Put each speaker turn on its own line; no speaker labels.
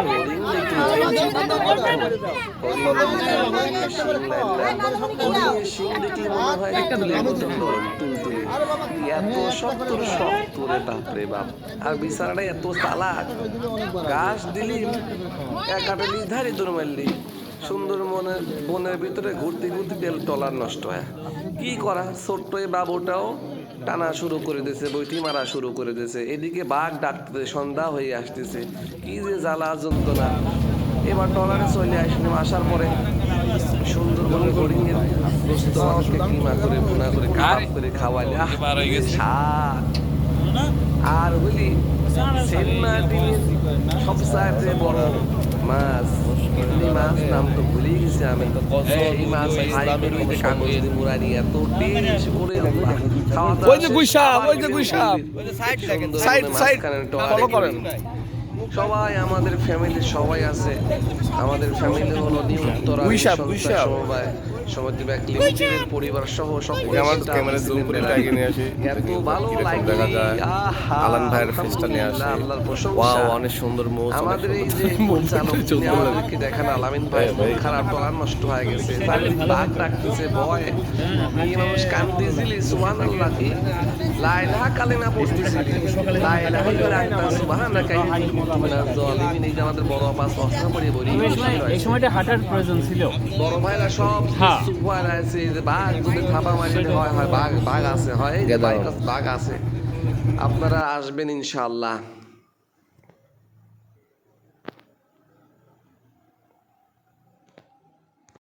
হরিণ দেখি হরিণের শিং দেখি মনে হয় তুলের মতো নরম তুলতুলে, এত শক্ত শক্ত রে বাপরে বাপ। আর বিছানাটা এত চালাক, ঘাস দিলি এক কাটালি ধারে দৌড় মারলি, সুন্দর মনে বনের ভিতরে ঘুরতে ঘুরতে তেল টলার নষ্ট হয়। কি করা, ছোট্ট এই বাবুটাও টানা শুরু করে দিয়েছে, বইটি মারা শুরু করে দিয়েছে। এদিকে বাঘ ডাকতেছে, সন্ধ্যা হয়ে আসতেছে, কি যে জ্বালা যন্ত্রণা। এবার টলারে চলে আসলাম, আসার পরে সুন্দরবনের হরিণের গোস্ত আমাকে কিমা করে ভুনা করে কাবাব করে খাওয়ালে স্বাদ। আর বলি সেন্ট মার্টিনের সবচাইতে বড় মাছ ইলিশ মাছ, নাম তো ভুলেই গেছি আমি। এই মাছ ফ্রাই করে কাগজ দিয়ে মুড়ানি, এত টেস্ট করে খাওয়া দাওয়া।
ওই যে গুইসাপ, ওই যে গুইসাপ, ফলো করেন।
সবাই আমাদের ফ্যামিলি সবাই আছে। আমাদের ফ্যামিলি হলো নিউ উত্তরা সমবায় সমিতি ব্যাংক লিমিটেডের পরিবার সহ সকলে এত ভালো লাগে।
আলান ভাইয়ের ফেসটা নিয়ে আসে,
আল্লাহর প্রশংসা।
ওয়াও, অনেক সুন্দর মুখ।
আমাদের এই যে পরিচালক তিনি আমাদেরকে দেখেন, আলামিন ভাই মন খারাপ, টলার নষ্ট হয়ে গেছে, বাঘ ডাকতেছে, ভয় এই মানুষ কান্দিছিলি সুবহানাল্লাহ কি লা ইলাহা কালিমা পড়তেছিলি, লা ইলাহা ইল্লাল্লাহ সুবহানাকা ইন্নী কুনতু মিনাজ জালিমিন। এই যে আমাদের বড় আপা সহসা পড়ে বলি,
এই সময়টা হাঁটার প্রয়োজন ছিল।
বড় ভাইরা সব সুপার আছে যে বাঘ যদি থাপা মারিতে হয়, বাঘ আছে, হয় বাঘ আছে। আপনারা আসবেন ইনশাআল্লাহ।